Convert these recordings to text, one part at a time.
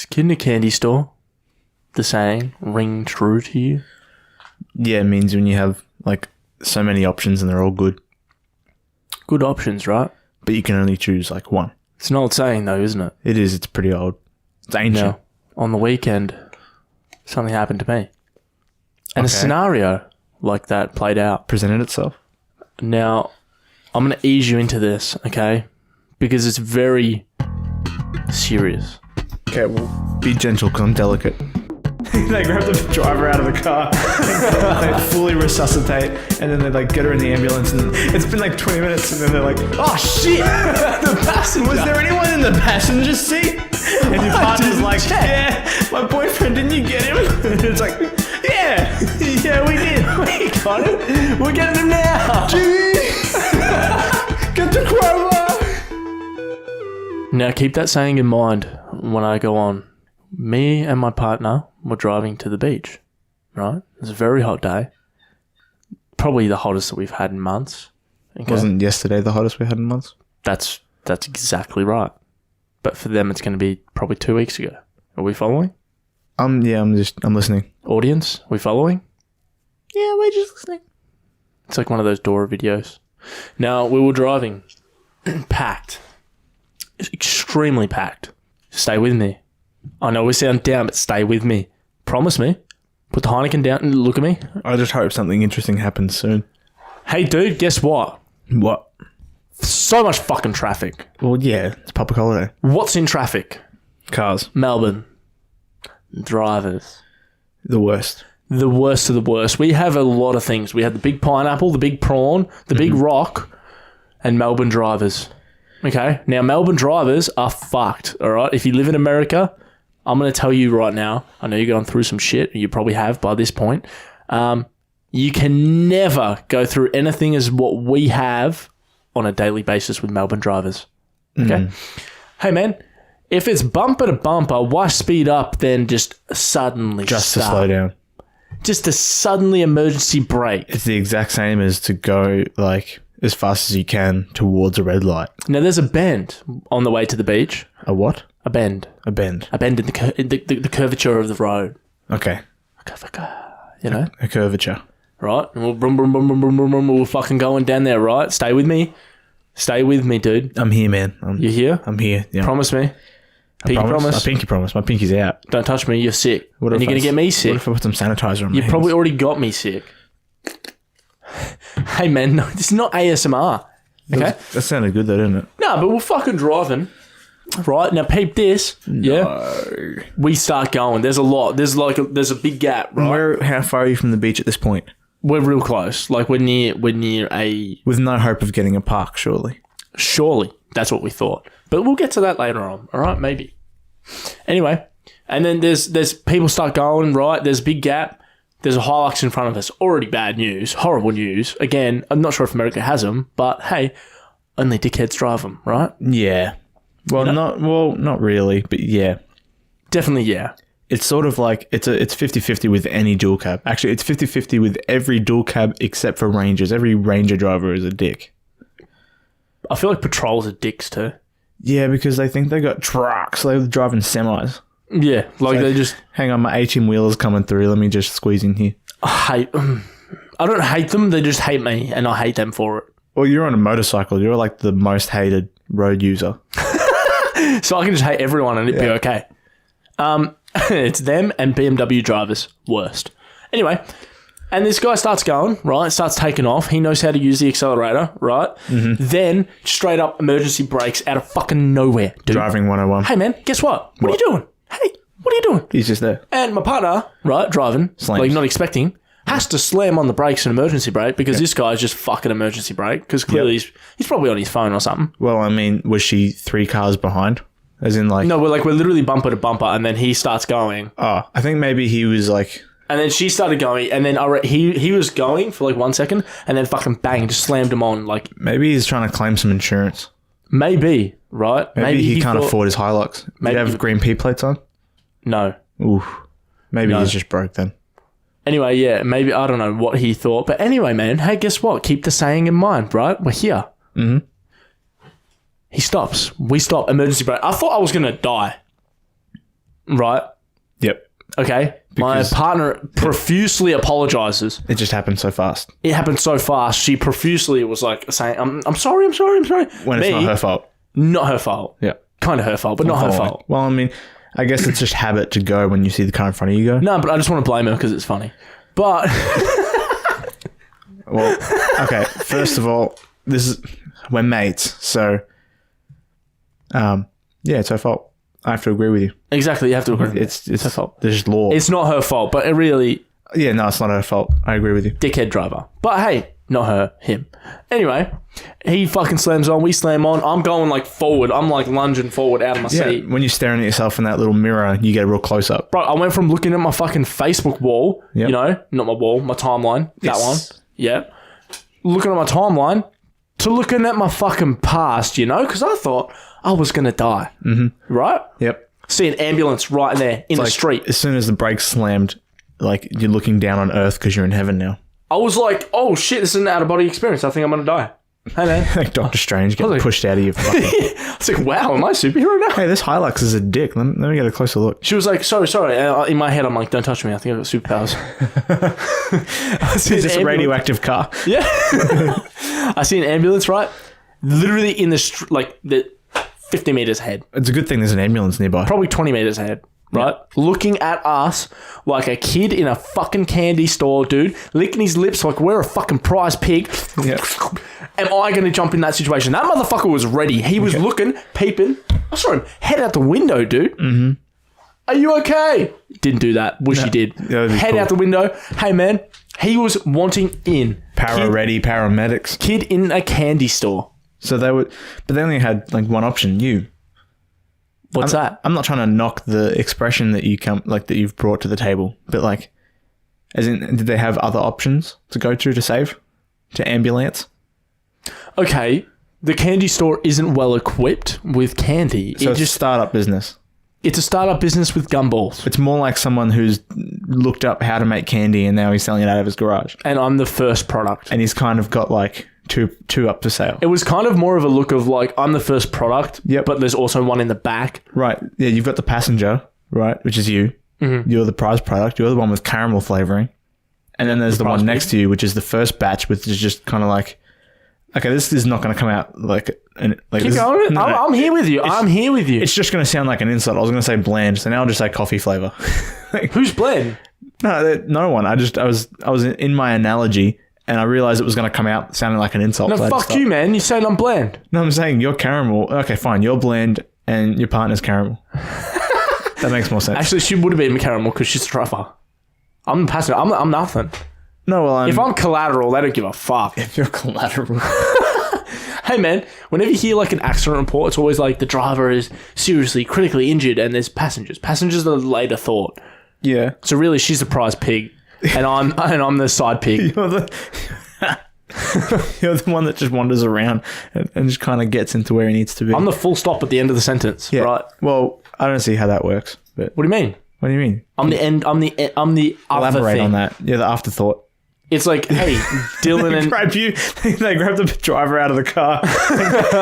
Kid in a candy store. The saying ring true to you. Yeah, it means when you have like so many options and they're all good. Good options, right? But you can only choose like one. It's an old saying though, isn't it? It is. It's pretty old. It's ancient. Now, on the weekend, something happened to me. And a scenario like that played out. Presented itself. Now, I'm going to ease you into this, okay? Because it's very serious. Okay, well, be gentle because I'm delicate. They grab the driver out of the car, they fully resuscitate, and then they like get her in the ambulance, and it's been like 20 minutes, and then they're like, oh shit, the passenger. Was there anyone in the passenger seat? And your partner's like, yeah, my boyfriend, didn't you get him? And it's like, yeah, we did. We got him. We're getting him now. Gee, get the Crowbar. Now, keep that saying in mind when I go on. Me and my partner were driving to the beach, right? It was a very hot day. Probably the hottest that we've had in months. Okay? Wasn't yesterday the hottest we had in months? That's exactly right. But for them, it's going to be probably 2 weeks ago. Are we following? Yeah, I'm listening. Audience, we following? Yeah, we're just listening. It's like one of those Dora videos. Now, we were driving. Packed. Extremely packed. Stay with me. I know we sound down, but stay with me. Promise me. Put the Heineken down and look at me. I just hope something interesting happens soon. Hey, dude, guess what? What? So much fucking traffic. Well, yeah, it's public holiday. What's in traffic? Cars. Melbourne. Drivers. The worst. The worst of the worst. We have a lot of things. We have the big pineapple, the big prawn, the big rock, and Melbourne drivers. Okay? Now, Melbourne drivers are fucked, all right? If you live in America, I'm going to tell you right now, I know you're going through some shit, you probably have by this point. You can never go through anything as what we have on a daily basis with Melbourne drivers. Okay? Hey, man, if it's bumper to bumper, why speed up then just suddenly Just stop? to slow down. Just to suddenly emergency brake. It's the exact same as to go like as fast as you can towards a red light. Now, there's a bend on the way to the beach. A what? A bend. A bend. A bend in the curvature of the road. Okay. You know? A curvature. Right? And we'll brum, brum, brum, brum, brum, brum, brum, we're fucking going down there, right? Stay with me. Stay with me, dude. I'm here, man. You here? I'm here. Yeah. Promise me. Pinky promise. A pinky promise. My pinky's out. Don't touch me. You're sick. What And if you're going to get me sick. What if I put some sanitizer on my You hands? probably already got me sick. Hey, man, no, this is not ASMR. Okay? That sounded good though, didn't it? No, but we're fucking driving. Right? Now, peep this. Yeah? No. We start going. There's a lot. There's a big gap, right? How far are you from the beach at this point? We're real close. Like, we're near a... With no hope of getting a park, surely. Surely. That's what we thought. But we'll get to that later on. All right? Maybe. Anyway. And then there's people start going, right? There's a big gap. There's a Hilux in front of us. Already bad news. Horrible news. Again, I'm not sure if America has them, but hey, only dickheads drive them, right? Yeah. Well, not really, but yeah. Definitely, yeah. It's sort of like it's 50-50 with any dual cab. Actually, it's 50-50 with every dual cab except for Rangers. Every Ranger driver is a dick. I feel like patrols are dicks too. Yeah, because they think they got trucks. They're driving semis. Yeah, like they just... Hang on, my 18 wheeler's coming through. Let me just squeeze in here. I don't hate them. They just hate me, and I hate them for it. Well, you're on a motorcycle. You're like the most hated road user. So I can just hate everyone and it'd be okay. It's them and BMW drivers. Worst. Anyway, and this guy starts going, right? Starts taking off. He knows how to use the accelerator, right? Mm-hmm. Then straight up emergency brakes out of fucking nowhere, dude. Driving 101. Hey, man, guess what? What are you doing? Hey, what are you doing? He's just there. And my partner, right, driving, Slams. like not expecting, has to slam on the brakes and emergency brake because this guy's just fucking emergency brake because clearly he's probably on his phone or something. Well, I mean, was she 3 cars behind? As in like... No, we're literally bumper to bumper and then he starts going. Oh, I think maybe he was like... And then she started going and then he was going for like 1 second and then fucking bang, just slammed him on like... Maybe he's trying to claim some insurance. Maybe, right? Maybe he can't afford his Hilux. Maybe Did he have green P plates on? No. Oof. Maybe he's just broke then. Anyway, yeah, maybe, I don't know what he thought. But anyway, man, hey, guess what? Keep the saying in mind, right? We're here. Mm-hmm. He stops. We stop. Emergency brake. I thought I was going to die. right? Yep. Okay. Because- My partner profusely apologizes. It just happened so fast. It happened so fast. She profusely was like saying, I'm sorry. When it's not her fault. Not her fault. Yeah. Kind of her fault, but not her fault. Well, I mean, I guess it's just habit to go when you see the car in front of you go. No, but I just want to blame her because it's funny. But Well, okay. First of all, we're mates, so yeah, it's her fault. I have to agree with you. exactly, you have to agree. It's her fault. There's law. It's not her fault, but it really Yeah, no, it's not her fault. I agree with you. dickhead driver. But hey, not her, him. Anyway, he fucking slams on. We slam on. I'm going like forward. I'm like lunging forward out of my Yeah, seat. when you're staring at yourself in that little mirror, you get a real close up. Bro, I went from looking at my fucking Facebook wall, Yep. you know, not my wall, my timeline, that one. Yeah. Looking at my timeline to looking at my fucking past, you know, because I thought I was going to die. Mm-hmm. Right? Yep. See an ambulance right there in the street. As soon as the brakes slammed, like you're looking down on Earth because you're in heaven now. I was like, oh shit, this is an out of body experience. I think I'm going to die. Hey man. Like Doctor Strange getting pushed out of your fucking... I was like, wow, am I a superhero now? Hey, this Hilux is a dick. Let me get a closer look. She was like, sorry. In my head, I'm like, don't touch me. I think I've got superpowers. Is this a radioactive car? Yeah. I see an ambulance, right? Literally in the, like, the 50 meters ahead. It's a good thing there's an ambulance nearby. Probably 20 meters ahead, right? Yeah. Looking at us like a kid in a fucking candy store, dude. Licking his lips like we're a fucking prize pig. Yeah. Am I going to jump in that situation? That motherfucker was ready. He was looking, peeping. I saw him head out the window, dude. Mm-hmm. Are you okay? Didn't do that. Wish he did. Head out the window. Hey, man. He was wanting in. Ready paramedics. Kid in a candy store. So they would, but they only had like one option. You. What's that? I'm not trying to knock the expression that that you've brought to the table, but like, as in, did they have other options to go to save, to ambulance? Okay, the candy store isn't well equipped with candy. So it's just startup business. It's a startup business with gumballs. It's more like someone who's looked up how to make candy and now he's selling it out of his garage. And I'm the first product. And he's kind of got like two up for sale. It was kind of more of a look of like, I'm the first product, but there's also one in the back. Right. Yeah, you've got the passenger, right, which is you. Mm-hmm. You're the prize product. You're the one with caramel flavoring. And then there's the one next to you, which is the first batch, which is just kind of like, okay, this is not going to come out like... Keep going. No, I'm here with you. I'm here with you. It's just going to sound like an insult. I was going to say bland, so now I'll just say coffee flavor. Who's bland? No one. I was in my analogy, and I realized it was going to come out sounding like an insult. No, fuck you, man. You're saying I'm bland. No, I'm saying you're caramel. Okay, fine. You're bland, and your partner's caramel. That makes more sense. Actually, she would have been caramel because she's a truffer. I'm the passenger. I'm nothing. No, well, if I'm collateral, they don't give a fuck. If you're collateral. Hey, man, whenever you hear like an accident report, it's always like the driver is seriously, critically injured and there's passengers. Passengers are the later thought. Yeah. So really, she's the prize pig and I'm the side pig. You're the one that just wanders around and just kind of gets into where he needs to be. I'm the full stop at the end of the sentence, right? Well, I don't see how that works. But what do you mean? What do you mean? I'm the end. I'm the other Elaborate thing. on that. Yeah, the afterthought. It's like, hey, Dylan and... They grab the driver out of the car.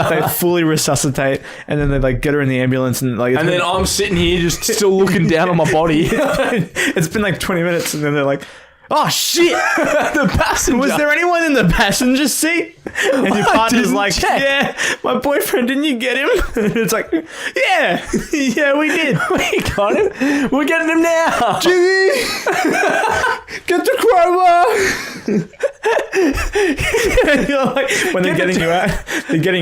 They fully resuscitate. And then they like get her in the ambulance. And then I'm sitting here just still looking down on my body. It's been like 20 minutes. And then they're like, oh shit, the passenger. Was there anyone in the passenger seat? And your partner's like, yeah, my boyfriend, didn't you get him? And it's like, yeah, we did. We got him. We're getting him now. Jimmy, get the crowbar. You're like, when they're getting you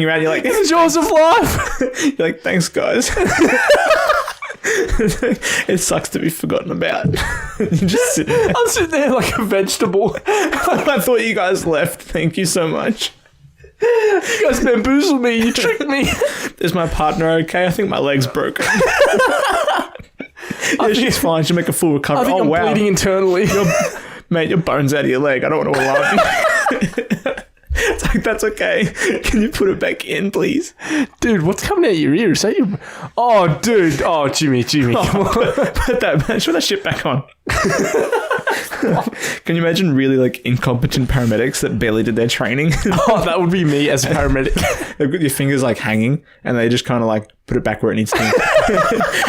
out, you're like, it's jaws of life. You're like, thanks, guys. It sucks to be forgotten about. You just sit there. I'm sitting there like a vegetable. I thought you guys left. Thank you so much. You guys bamboozled me. You tricked me. Is my partner okay? I think my leg's broken. She's fine. She'll make a full recovery. I think I'm bleeding internally. Mate, your bone's out of your leg. I don't want to alarm you. It's like, that's okay. Can you put it back in, please? Dude, what's coming out your ears? Oh, dude. Oh, Jimmy. Come on. Put that shit back on. Can you imagine really like incompetent paramedics that barely did their training? Oh, that would be me as a paramedic. They've got your fingers like hanging and they just kind of like put it back where it needs to be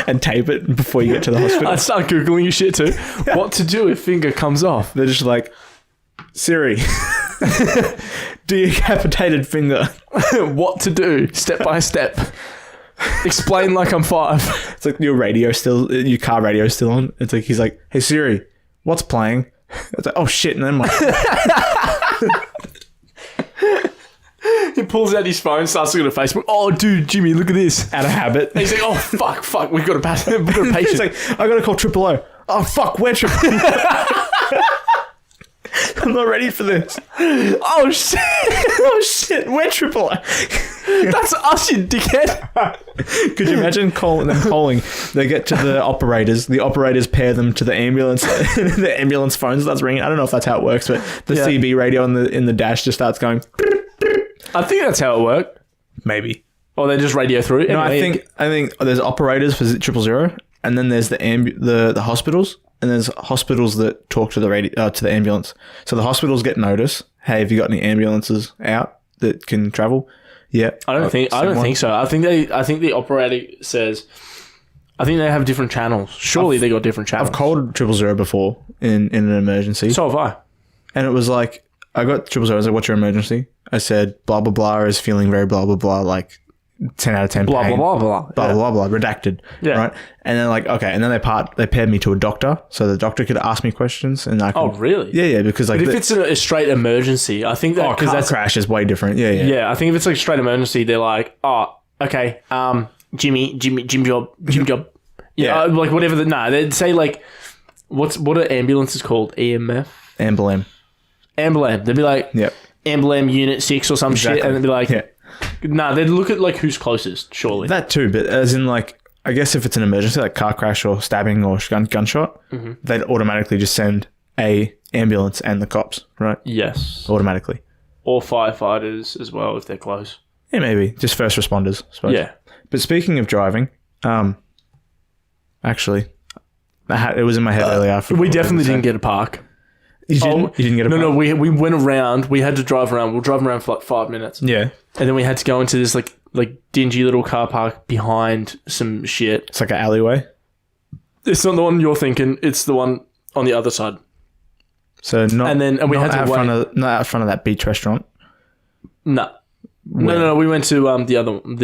and tape it before you get to the hospital. I'd start Googling your shit too. What to do if finger comes off? They're just like, Siri, decapitated finger. What to do step by step. Explain like I'm 5. It's like your car radio's still on. It's like, he's like, hey Siri, what's playing? It's like, oh shit, and then he pulls out his phone, starts looking at Facebook. Oh, dude, Jimmy, look at this. out of habit. And he's like, oh, fuck, we've got a patient. He's like, I gotta call 000. Oh fuck, we're triple. I'm not ready for this. Oh, shit. Oh shit, we're triple. That's us, you dickhead. Could you imagine calling? They get to the operators. The operators pair them to the ambulance. The ambulance phone starts ringing. I don't know if that's how it works, but the CB radio in the dash just starts going. I think that's how it worked. Maybe. Or they just radio through it. No, Anyway, I think there's operators for 000, and then there's the hospitals, and there's hospitals that talk to the ambulance. So the hospitals get notice. Hey, have you got any ambulances out that can travel? Yeah. I don't think so. I think the operator says. I think they have different channels. Surely they got different channels. I've called 000 before in an emergency. So have I. And it was like, I got 000. I was like, what's your emergency? I said, blah, blah, blah is feeling very blah, blah, blah, like 10 out of 10 Blah, pain. blah, blah, blah. Blah, blah, blah, redacted. Yeah. Right? And then like, okay. And then they paired me to a doctor. So the doctor could ask me questions. And I could, Oh, really? Yeah, because like... But if it's a straight emergency, I think that... car crash is way different. Yeah. Yeah, I think if it's like straight emergency, they're like, oh, okay, Jim job. Yeah. Like whatever they'd say like, what are ambulances called? EMF? Ambulance. They'd be like, Yep. Ambulance Unit 6 or some shit, and they'd be like, Yeah. nah, they'd look at like who's closest, surely. That too, but as in like, I guess if it's an emergency, like car crash or stabbing or gunshot, they'd automatically just send a ambulance and the cops, right? Yes. Automatically. Or firefighters as well if they're close. Yeah, maybe. Just first responders, I suppose. Yeah. But speaking of driving, actually, it was in my head earlier. I forgot We what I definitely was didn't saying. get a park. You didn't get a park? No, we went around. We had to drive around. We were driving around for like 5 minutes. Yeah. And then we had to go into this like dingy little car park behind some shit. It's like an alleyway. It's not the one you're thinking. It's the one on the other side. So not, And we had to wait. not out front of that beach restaurant. No. No. We went to the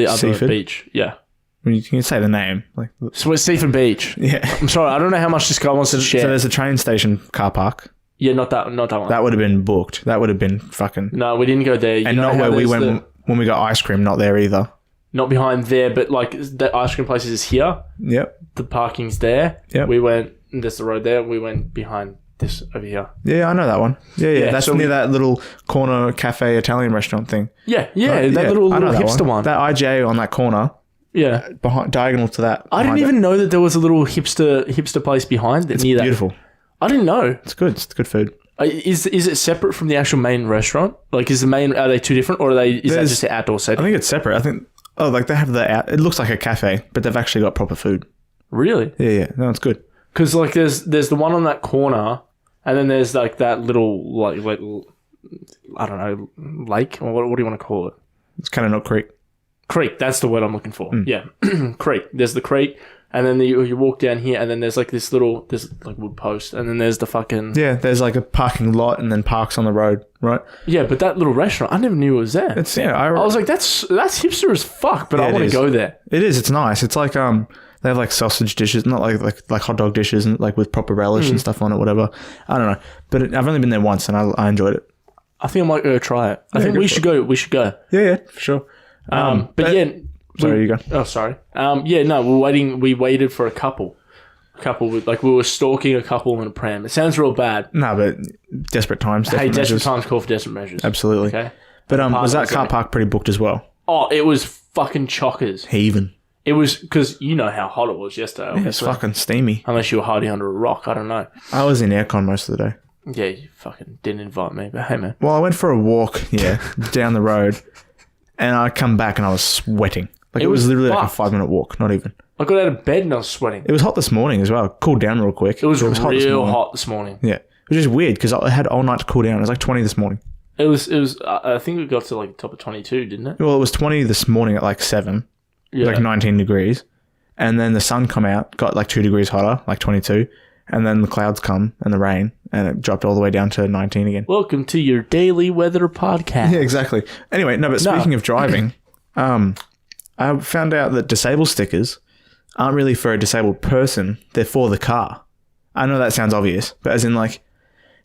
other Seaford? beach. Yeah. I mean, you can say the name. Like, So it's Seaford Beach. yeah. I'm sorry. I don't know how much this guy wants to share. So there's a train station car park. Yeah, not that one. That would have been booked. That would have been fucking... No, we didn't go there. and not where we went when we got ice cream. Not there either. Not behind there, but like the ice cream place is here. Yep. The parking's there. Yep. We went, there's the road there. We went behind this over here. Yeah, I know that one. Yeah. That's so near that little corner cafe Italian restaurant thing. Yeah, Right, that yeah, little I know that hipster one. That IJ on that corner, Yeah. behind, diagonal to that. I didn't even know that there was a little hipster place behind it. Near Beautiful. that. I didn't know. It's good. It's good food. Is it separate from the actual main restaurant? Like, are they two different, or is that just the outdoor I setting? think it's separate. I think... Oh, like they have it looks like a cafe, but they've actually got proper food. Really? Yeah. No, it's good. Because like there's the one on that corner, and then there's like that little like I don't know, lake, or what do you want to call it? It's kind of not Creek. Creek. That's the word I'm looking for. Yeah, creek. There's the creek, and then you walk down here, and then there's like there's like wood post, and then there's the fucking Yeah, there's like a parking lot and then parks on the road, right? yeah. But that little restaurant, I never knew it was there. It's I was like, that's hipster as fuck, but Yeah, I it want to is. go there. It is. It's nice. It's like they have like sausage dishes, not like hot dog dishes, and like with proper relish and stuff on it, whatever. I don't know, but I've only been there once and I enjoyed it. I think I might go try it. I think go we for should go. We should go. Yeah, for sure. But yeah. Sorry, you go. Oh, sorry. Yeah, no, we're waiting. We waited for a couple. With we were stalking a couple in a pram. It sounds real bad. No, but desperate times. Hey, desperate measures. times call for desperate measures. Absolutely. Okay. But was that Partners, car right? park pretty booked as well? Oh, it was fucking chockers. Heaving. It was because you know how hot it was yesterday. Yeah, it's obviously. fucking steamy. Unless you were hiding under a rock, I don't know. I was in aircon most of the day. Yeah, you fucking didn't invite me, but hey, man. Well, I went for a walk, down the road, and I come back and I was sweating. Like it was literally like a fucked. 5-minute walk, not even. I got out of bed and I was sweating. It was hot this morning as well. Cooled down real quick. It was hot this real morning. hot this morning. Yeah. which is weird because I had all night to cool down. It was like 20 this morning. It was. I think it got to like the top of 22, didn't it? Well, it was 20 this morning at like 7. Yeah. Like 19 degrees. And then the sun come out, got like 2 degrees hotter, like 22. And then the clouds come and the rain, and it dropped all the way down to 19 again. Welcome to your daily weather podcast. Yeah, exactly. Anyway, no, but speaking of driving, I found out that disabled stickers aren't really for a disabled person. They're for the car. I know that sounds obvious, but as in like,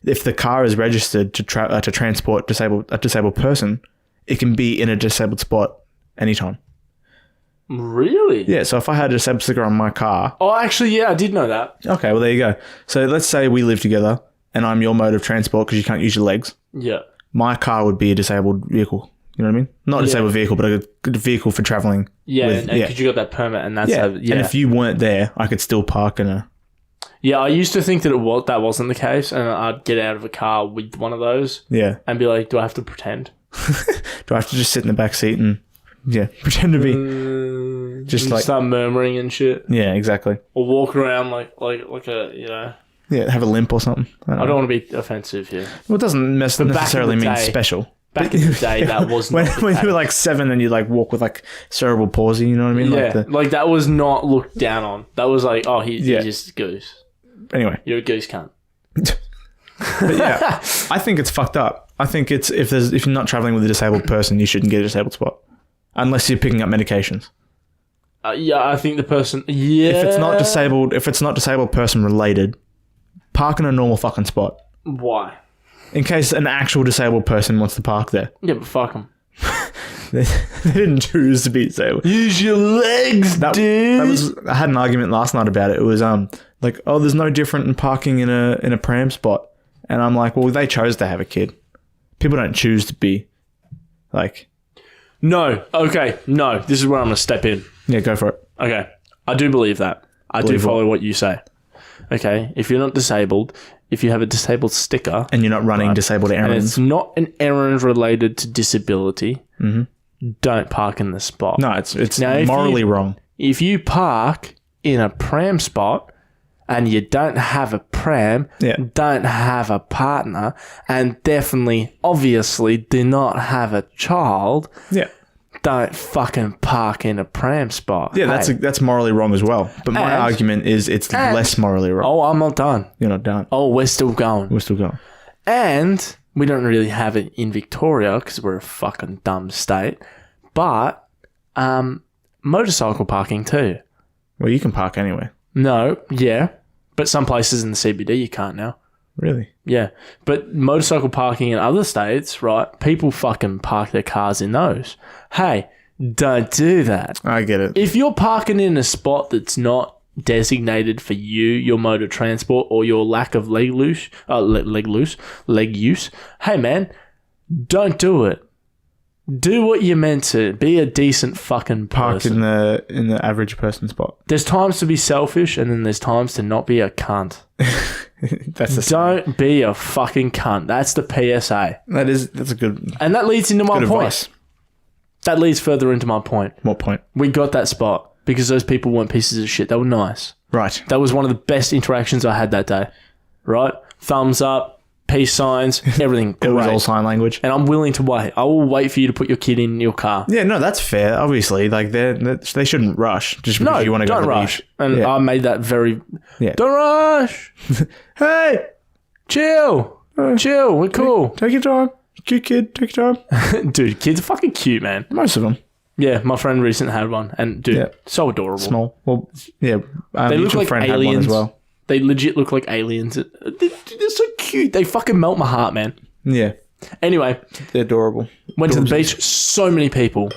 if the car is registered to transport a disabled person, it can be in a disabled spot anytime. Really? Yeah, so if I had a disabled sticker on my car... Oh, actually, yeah, I did know that. Okay, well, there you go. So let's say we live together and I'm your mode of transport because you can't use your legs. Yeah. My car would be a disabled vehicle. You know what I mean? Not a disabled vehicle, but a good vehicle for travelling. Yeah, because you got that permit and that's... Yeah, and if you weren't there, I could still park in a... Yeah, I used to think that that wasn't the case, and I'd get out of a car with one of those and be like, do I have to pretend? Do I have to just sit in the back seat and... Yeah, pretend to be just like start murmuring and shit. Yeah, exactly. Or walk around like a Yeah, have a limp or something. I don't want to be offensive here. Well, it doesn't necessarily mean special. Back in the day, that was when you were like 7 and you like walk with like cerebral palsy. You know what I mean? Yeah, like that was not looked down on. That was like, oh, he's just a goose. Anyway, you're a goose cunt. But yeah, I think it's fucked up. I think it's if you're not traveling with a disabled person, you shouldn't get a disabled spot. Unless you're picking up medications. Yeah, I think the person... Yeah. If it's not disabled person related, park in a normal fucking spot. Why? In case an actual disabled person wants to park there. Yeah, but fuck them. They didn't choose to be disabled. Use your legs, dude. I had an argument last night about it. It was like, oh, there's no different in parking in a pram spot. And I'm like, well, they chose to have a kid. People don't choose to be like... No. Okay. No. This is where I'm going to step in. Yeah, go for it. Okay. I do believe that. I do follow what you say. Okay. If you're not disabled, if you have a disabled sticker... And you're not running disabled errands. And it's not an errand related to disability, don't park in the spot. No, it's now, morally wrong. If you park in a pram spot... and you don't have a pram, don't have a partner, and definitely, obviously, do not have a child, don't fucking park in a pram spot. Yeah, that's morally wrong as well. But my argument is it's less morally wrong. Oh, I'm not done. You're not done. Oh, we're still going. We're still going. And we don't really have it in Victoria because we're a fucking dumb state, but motorcycle parking too. Well, you can park anywhere. No, yeah. But some places in the CBD you can't now. Really? Yeah. But motorcycle parking in other states, right, people fucking park their cars in those. Hey, don't do that. I get it. If you're parking in a spot that's not designated for you, your mode of transport, or your lack of leg use, hey man, don't do it. Do what you're meant to. Be a decent fucking person. Park in the average person spot. There's times to be selfish, and then there's times to not be a cunt. Don't be a fucking cunt. That's the PSA. That's a good. And that leads into my point. Advice. That leads further into my point. What point? We got that spot because those people weren't pieces of shit. They were nice. Right. That was one of the best interactions I had that day. Right? Thumbs up. Peace signs, everything. It was all sign language. And I'm willing to wait. I will wait for you to put your kid in your car. Yeah, no, that's fair. Obviously, like they shouldn't rush just because you want to go to the rush. beach. And I made that very... Yeah. Don't rush. Hey. Chill. Chill. We're cool. Take your time. Cute kid. Take your time. Dude, kids are fucking cute, man. Most of them. Yeah, my friend recently had one. And, dude, so adorable. Small. Well, yeah. They look like friend aliens. Had one as well. They legit look like aliens. They're so cute. They fucking melt my heart, man. Yeah. Anyway. They're adorable. Went to the beach. So many people.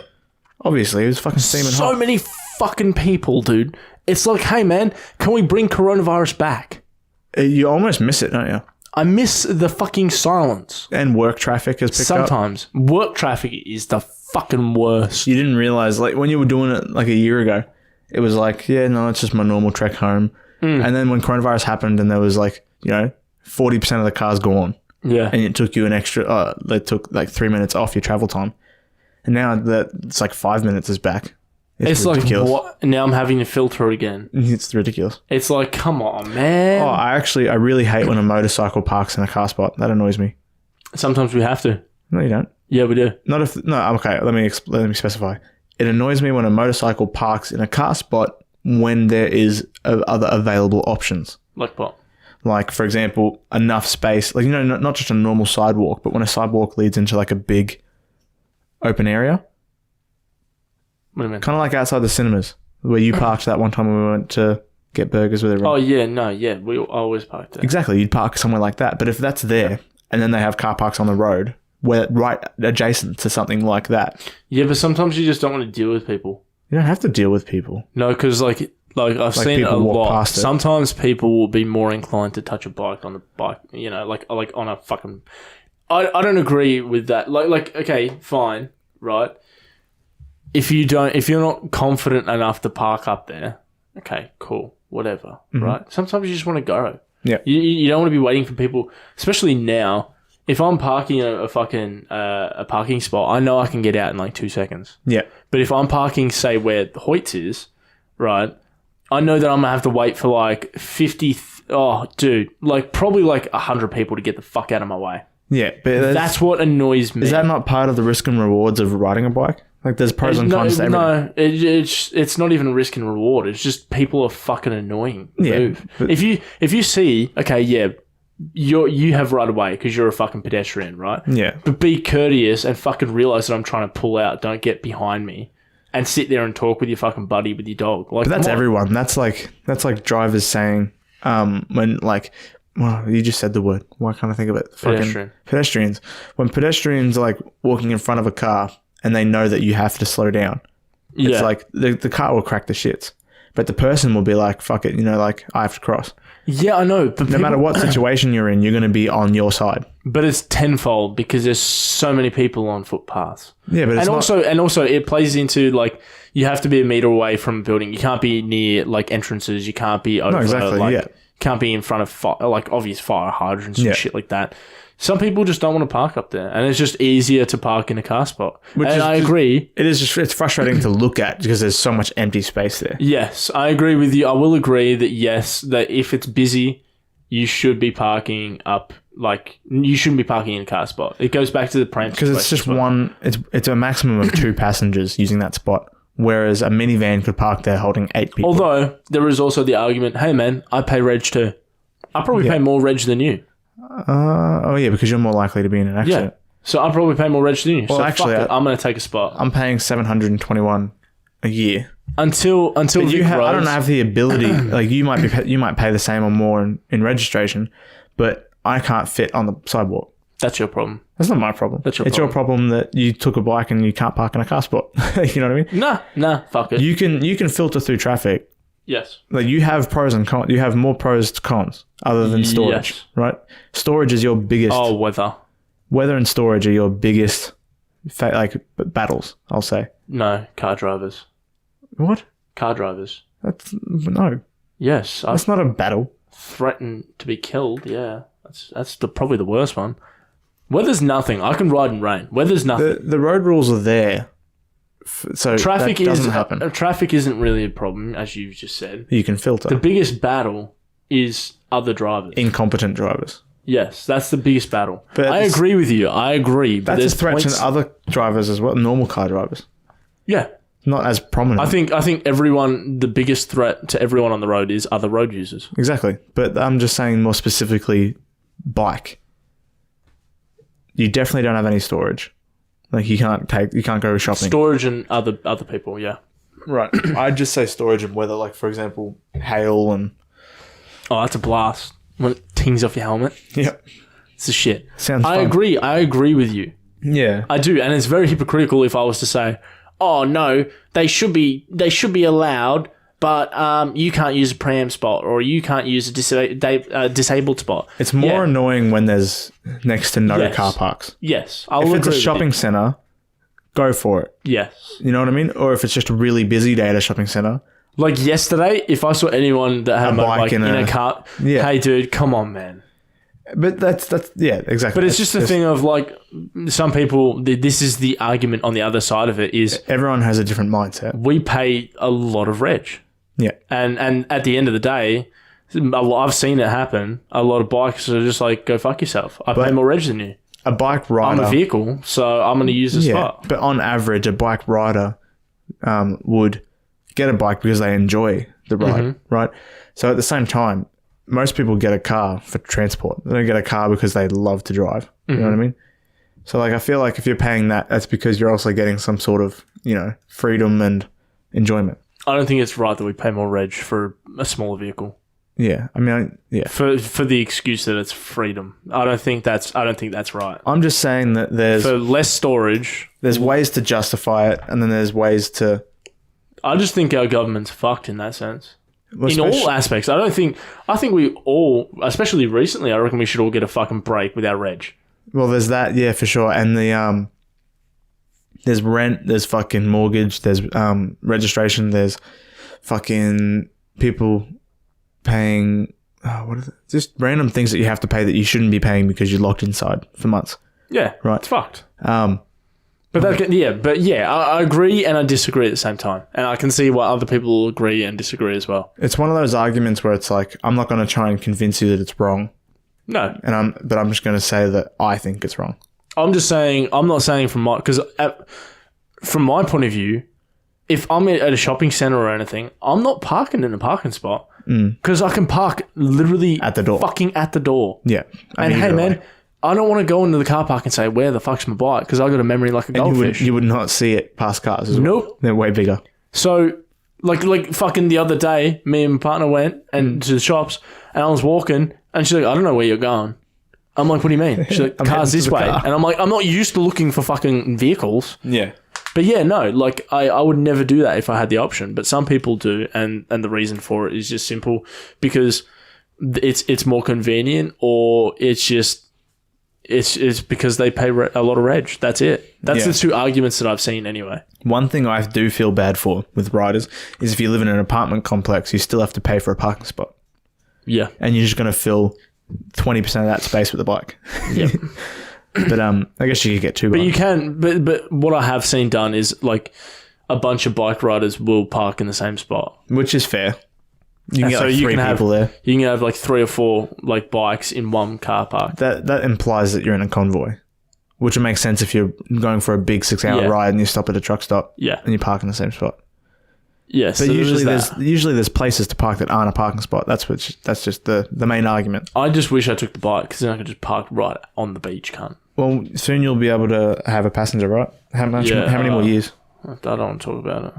Obviously, it was fucking steaming hot. So many fucking people, dude. It's like, hey, man, can we bring coronavirus back? You almost miss it, don't you? I miss the fucking silence. And work traffic has picked up. Sometimes. Work traffic is the fucking worst. You didn't realize, like, when you were doing it like a year ago, it was like, yeah, no, it's just my normal trek home. And then when coronavirus happened and there was like, 40% of the cars gone. Yeah. And it took you an extra, they took like 3 minutes off your travel time. And now that it's like 5 minutes is back. It's ridiculous. like, what? Now I'm having to filter again. It's ridiculous. It's like, come on, man. Oh, I really hate when a motorcycle parks in a car spot. That annoys me. Sometimes we have to. No, you don't. Yeah, we do. Okay. Let me specify. It annoys me when a motorcycle parks in a car spot when there is other available options. Like what? Like, for example, enough space. Like, not just a normal sidewalk, but when a sidewalk leads into like a big open area. What do you mean? Kind of like outside the cinemas where you parked that one time when we went to get burgers with everyone. Oh, yeah. No, yeah. We always park there. Exactly. You'd park somewhere like that. But if that's there and then they have car parks on the road where right adjacent to something like that. Yeah, but sometimes you just don't want to deal with people. You don't have to deal with people. No, because like I've seen it a lot. Sometimes people will be more inclined to touch a bike on the bike, like on a fucking... I don't agree with that. Like okay, fine, right? If you're not confident enough to park up there, okay, cool, whatever, right? Sometimes you just want to go. Yeah. You don't want to be waiting for people, especially now. If I'm parking a parking spot, I know I can get out in like 2 seconds. Yeah. But if I'm parking, say, where Hoyts is, right, I know that I'm going to have to wait for like 50... probably like 100 people to get the fuck out of my way. Yeah, but that's what annoys me. Is that not part of the risk and rewards of riding a bike? Like, there's pros and cons to everything. No, it's not even a risk and reward. It's just people are fucking annoying. Yeah. If you see, okay, yeah, you have right away because you're a fucking pedestrian, right? Yeah. But be courteous and fucking realize that I'm trying to pull out. Don't get behind me and sit there and talk with your fucking buddy with your dog. Like, but that's everyone. That's like drivers saying when like. Well, you just said the word. Why can't I think of it? Fucking pedestrians. When pedestrians are like walking in front of a car and they know that you have to slow down, it's like the car will crack the shits. But the person will be like, fuck it, like I have to cross. Yeah, I know. But no matter what situation you're in, you're going to be on your side. But it's tenfold because there's so many people on footpaths. Yeah, but also it plays into like you have to be a meter away from a building. You can't be near like entrances. You can't be over can't be in front of obvious fire hydrants and shit like that. Some people just don't want to park up there, and it's just easier to park in a car spot. I agree. It's frustrating to look at because there's so much empty space there. Yes, I agree with you. I will agree that that if it's busy, you should be parking up. Like, you shouldn't be parking in a car spot. It goes back to the prem because it's just one. It's a maximum of 2 passengers using that spot. Whereas a minivan could park there holding 8 people. Although, there is also the argument, hey man, I pay reg too. I probably pay more reg than you. Because you're more likely to be in an accident. Yeah. So I probably pay more reg than you. Well, so actually, I'm going to take a spot. I'm paying $721 a year. Until I don't have the ability, like you might pay the same or more in registration, but I can't fit on the sidewalk. That's your problem. That's not my problem. It's your problem that you took a bike and you can't park in a car spot. You know what I mean? Nah, fuck it. You can filter through traffic. Yes. Like you have pros and cons. You have more pros to cons other than storage, right? Storage is your biggest. Oh, weather. Weather and storage are your biggest, battles. I'll say. No, car drivers. What? Car drivers. No. Yes. That's not a battle. Threaten to be killed. Yeah, that's probably the worst one. Weather's nothing. I can ride in rain. Weather's nothing. The road rules are there, so traffic doesn't happen. Traffic isn't really a problem, as you've just said. You can filter. The biggest battle is other drivers. Incompetent drivers. Yes, that's the biggest battle. But I agree with you. I agree. But that's a threat to other drivers as well, normal car drivers. Yeah. Not as prominent. I think the biggest threat to everyone on the road is other road users. Exactly. But I'm just saying more specifically bike. You definitely don't have any storage. Like you can't go shopping. Storage and other people, yeah. Right. I'd just say storage and weather, like for example, hail and... Oh, that's a blast. When it tings off your helmet. Yep. It's a shit. Sounds fun. I agree with you. Yeah. I do, and it's very hypocritical if I was to say, oh no, they should be allowed, but you can't use a pram spot or you can't use a disabled spot. It's more annoying when there's next to no car parks. Yes. If it's a shopping centre, go for it. Yes. You know what I mean? Or if it's just a really busy day at a shopping centre. Like yesterday, if I saw anyone that had a motorbike in a car, hey dude, come on man. But that's yeah, exactly. But it's just a thing of like some people. This is the argument on the other side of it is everyone has a different mindset. we pay a lot of reg, Yeah, and at the end of the day, I've seen it happen. A lot of bikes are just like, go fuck yourself. I pay more reg than you. a bike rider. I'm a vehicle, so I'm going to use the spot. But on average, a bike rider would get a bike because they enjoy the ride, right? So at the same time, most people get a car for transport. They don't get a car because they love to drive. You know what I mean? So like, I feel like if you're paying that, that's because you're also getting some sort of, freedom and enjoyment. I don't think it's right that we pay more reg for a smaller vehicle. Yeah, I mean, For the excuse that it's freedom. I don't think that's right. I'm just saying that For less storage, there's ways to justify it, and then there's ways to. I just think our government's fucked in that sense. In all aspects. I think we all, especially recently, I reckon we should all get a fucking break with our reg. Well, there's that, yeah, for sure. And there's rent, there's fucking mortgage, there's registration, there's fucking people paying, what is it? Just random things that you have to pay that you shouldn't be paying because you're locked inside for months. Yeah, right. It's fucked. I agree and I disagree at the same time. And I can see why other people agree and disagree as well. It's one of those arguments where it's like, I'm not going to try and convince you that it's wrong. No. But I'm just going to say that I think it's wrong. I'm not saying from my point of view, if I'm at a shopping center or anything, I'm not parking in a parking spot because I can park literally at the door. Fucking at the door. Yeah. And hey, man, I don't want to go into the car park and say, where the fuck's my bike? Because I got a memory like a goldfish. You would not see it past cars as well. Nope. They're way bigger. So, like fucking the other day, me and my partner went to the shops and I was walking and she's like, I don't know where you're going. I'm like, what do you mean? She's like, car's this way. And I'm like, I'm not used to looking for fucking vehicles. Yeah. But yeah, no, like I would never do that if I had the option. But some people do. And the reason for it is just simple because it's more convenient or it's because they pay a lot of reg. That's it. That's the two arguments that I've seen anyway. One thing I do feel bad for with riders is if you live in an apartment complex, you still have to pay for a parking spot. Yeah. And you're just going to fill 20% of that space with a bike. Yep. But I guess you could get two bikes. But you can. But what I have seen done is like a bunch of bike riders will park in the same spot. Which is fair. You can get like three people there. You can have like 3 or 4 like bikes in one car park. That implies that you're in a convoy, which would make sense if you're going for a big 6-hour ride and you stop at a truck stop. Yeah, and you park in the same spot. Yes, but usually there's places to park that aren't a parking spot. That's just the main argument. I just wish I took the bike because then I could just park right on the beach, cunt. Well, soon you'll be able to have a passenger, right? How many more years? I don't want to talk about it.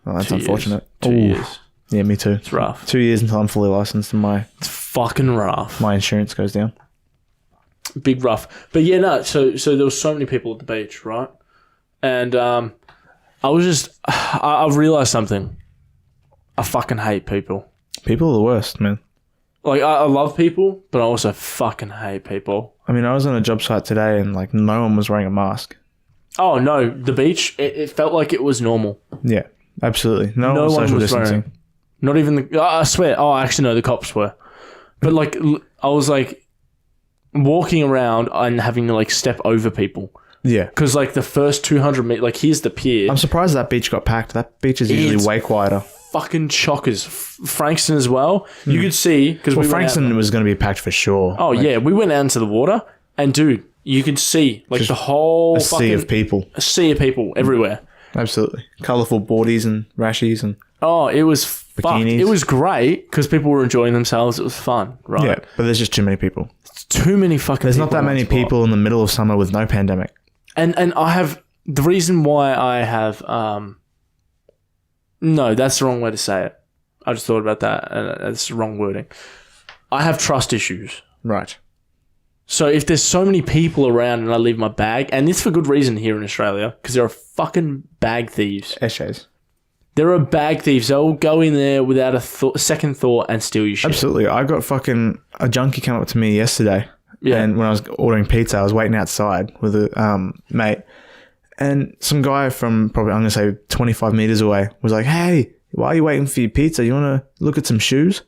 Oh, that's unfortunate. 2 years. Yeah, me too. It's rough. 2 years until I'm fully licensed and it's fucking rough. My insurance goes down. Big rough. But yeah, no, so there was so many people at the beach, right? And I realised something. I fucking hate people. People are the worst, man. Like, I love people, but I also fucking hate people. I mean, I was on a job site today and like no one was wearing a mask. Oh, no. The beach, it felt like it was normal. Yeah, absolutely. No one was social distancing. Not even I swear. Oh, actually, no, the cops were. But like, I was like walking around and having to like step over people. Yeah. Because like the first 200 meters, like here's the pier. I'm surprised that beach got packed. That beach is usually way quieter. Fucking chockers. Frankston as well. You could see. Because Frankston was going to be packed for sure. Oh, yeah. We went out into the water and dude, you could see like the whole sea of people. A sea of people everywhere. Absolutely. Colourful boardies and rashies and... Oh, it was bikinis. It was great because people were enjoying themselves. It was fun, right? Yeah, but there's just too many people. It's too many fucking There's people. Not that many people in the middle of summer with no pandemic. And I have... The reason why I have... No, that's the wrong way to say it. I just thought about that and that's the wrong wording. I have trust issues. Right. So if there's so many people around and I leave my bag, and it's for good reason here in Australia, because there are fucking bag thieves. Eshays. There are bag thieves. They'll go in there without a second thought and steal your shit. Absolutely. I got fucking... A junkie came up to me yesterday. Yeah. And when I was ordering pizza, I was waiting outside with a mate. And some guy from probably, I'm going to say 25 meters away was like, hey, why are you waiting for your pizza? You want to look at some shoes?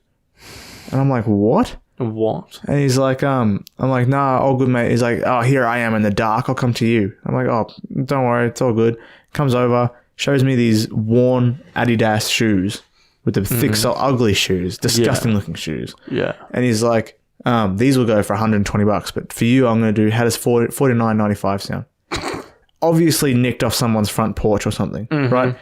And I'm like, what? What? And he's like, I'm like, nah, all good, mate. He's like, oh, here I am in the dark. I'll come to you. I'm like, oh, don't worry. It's all good. Comes over, shows me these worn Adidas shoes with the thick sole, ugly shoes, disgusting looking shoes. Yeah. And he's like, these will go for $120, but for you, I'm going to do, how does $49.95 sound? Obviously nicked off someone's front porch or something, right?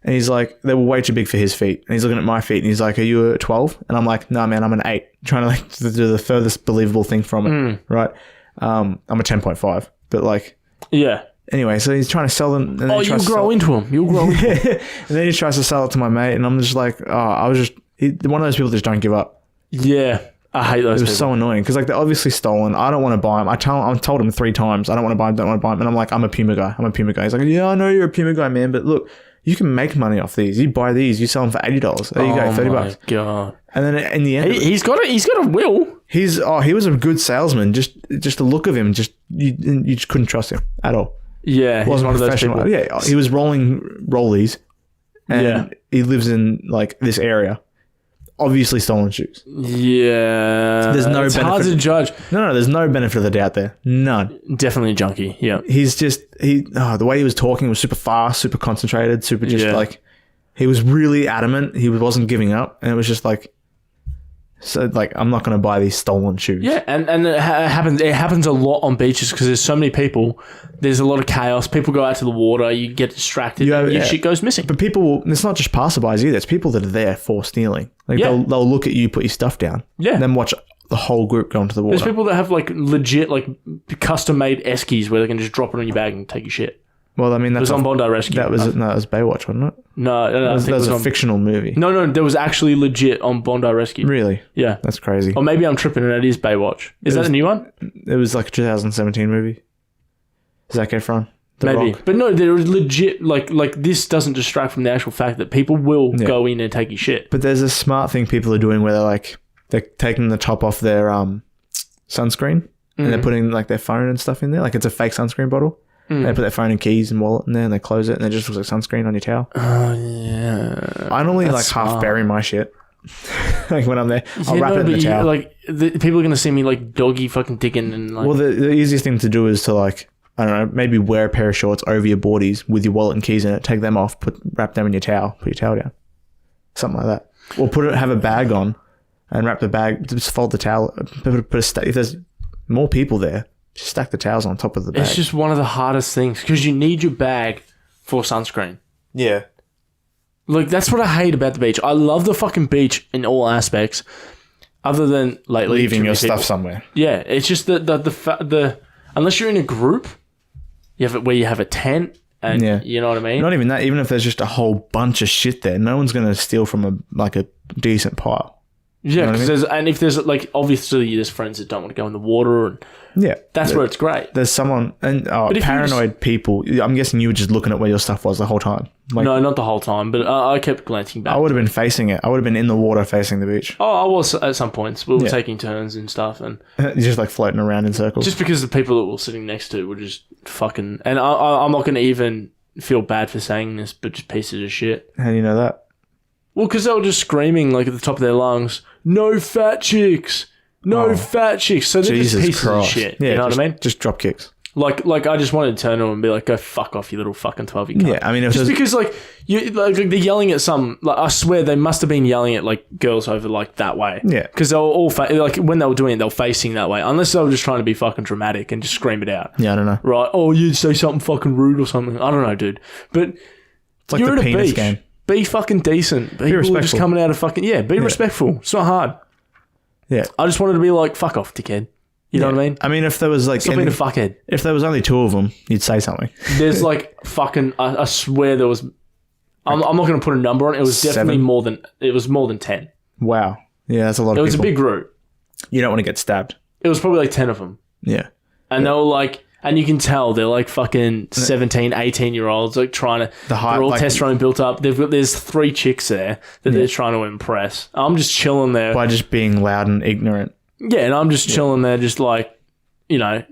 And he's like, they were way too big for his feet. And he's looking at my feet and he's like, are you a 12? And I'm like, no, man, I'm an 8. Trying to like to do the furthest believable thing from it, right? I'm a 10.5, but like... Yeah. Anyway, so he's trying to sell them. And you'll grow into him. You'll grow into him. And then he tries to sell it to my mate and I'm just like, one of those people that just don't give up. Yeah. I hate those people. It was so annoying because like they're obviously stolen. I don't want to buy them. I told him 3 times, I don't want to buy them, don't want to buy them. And I'm like, I'm a Puma guy. He's like, yeah, I know you're a Puma guy, man, but look, you can make money off these. You buy these, you sell them for $80. There you go, $30. Oh my God. And then in the end, he's got a will. he was a good salesman. Just the look of him, you just couldn't trust him at all. Yeah, he's one of those people. Yeah, he was rolling rollies, and he lives in like this area. Obviously stolen shoes. Yeah. There's no benefit. It's hard to judge. No, there's no benefit of the doubt there. None. Definitely a junkie. Yeah. He's just, the way he was talking was super fast, super concentrated, super just like, he was really adamant. He wasn't giving up. And it was just like, so like, I'm not going to buy these stolen shoes. Yeah. And it happens a lot on beaches because there's so many people. There's a lot of chaos. People go out to the water. You get distracted. Your shit goes missing. But people, it's not just passerbys either. It's people that are there for stealing. Like they'll look at you, put your stuff down. Yeah. And then watch the whole group go into the water. There's people that have like legit like custom made eskies where they can just drop it on your bag and take your shit. Well, I mean, it was on Bondi Rescue. That was Baywatch, wasn't it? No, that was a fictional movie. No, there was actually legit on Bondi Rescue. Really? Yeah. That's crazy. Or maybe I'm tripping and it is Baywatch. Is that a new one? It was like a 2017 movie. Zac Efron. Maybe. But no, there was legit, like this doesn't distract from the actual fact that people will go in and take your shit. But there's a smart thing people are doing where they're taking the top off their sunscreen and they're putting like their phone and stuff in there. Like it's a fake sunscreen bottle. They put their phone and keys and wallet in there and they close it and it just looks like sunscreen on your towel. Oh, yeah. I normally half bury my shit. Like when I'm there, I'll wrap it in the towel. People are going to see me like doggy fucking digging and like... Well, the easiest thing to do is to like, I don't know, maybe wear a pair of shorts over your boardies with your wallet and keys in it, take them off, wrap them in your towel, put your towel down. Something like that. Or have a bag on and wrap the bag, just fold the towel, if there's more people there, just stack the towels on top of the bag. It's just one of the hardest things because you need your bag for sunscreen. Yeah. Like, that's what I hate about the beach. I love the fucking beach in all aspects, other than lately leaving your stuff somewhere. Yeah, it's just the unless you're in a group, you have a tent, and you know what I mean. Not even that. Even if there's just a whole bunch of shit there, no one's gonna steal from a decent pile. Yeah, because if there's like obviously there's friends that don't want to go in the water, and that's where it's great. There's someone and paranoid people. I'm guessing you were just looking at where your stuff was the whole time. Like, no, not the whole time, but I kept glancing back. I would have been facing it. I would have been in the water facing the beach. Oh, I was at some points. We were taking turns and stuff, and you're just like floating around in circles. Just because the people that we were sitting next to were just fucking. And I'm not going to even feel bad for saying this, but just pieces of shit. How do you know that? Well, because they were just screaming like at the top of their lungs, "No fat chicks! No fat chicks!" So they're just pieces of shit. Yeah, you know what I mean? Just drop kicks. Like I just wanted to turn to them and be like, "Go fuck off, you little fucking 12-year cunt." Yeah, I mean, just because like they're yelling at some. Like I swear they must have been yelling at like girls over like that way. Yeah, because they were all like when they were doing it, they were facing that way. Unless they were just trying to be fucking dramatic and just scream it out. Yeah, I don't know. Right? Oh, you'd say something fucking rude or something. I don't know, dude. But it's like you're the at a penis beach. game. Be fucking decent. People are just coming out of fucking... Yeah, be respectful. It's not hard. Yeah. I just wanted to be like, fuck off, dickhead. You know what I mean? I mean, if there was like... Stop being a fuckhead. If there was only 2 of them, you'd say something. There's like fucking... I swear there was... I'm not going to put a number on it. It was definitely 7? more than... It was more than 10. Wow. Yeah, that's a lot of people. It was a big group. You don't want to get stabbed. It was probably like 10 of them. Yeah. And they were like... And you can tell they're like fucking 17, 18-year-olds like trying to... they're all testosterone built up. There's 3 chicks there that they're trying to impress. I'm just chilling there. By just being loud and ignorant. Yeah, and I'm just chilling there just like, you know,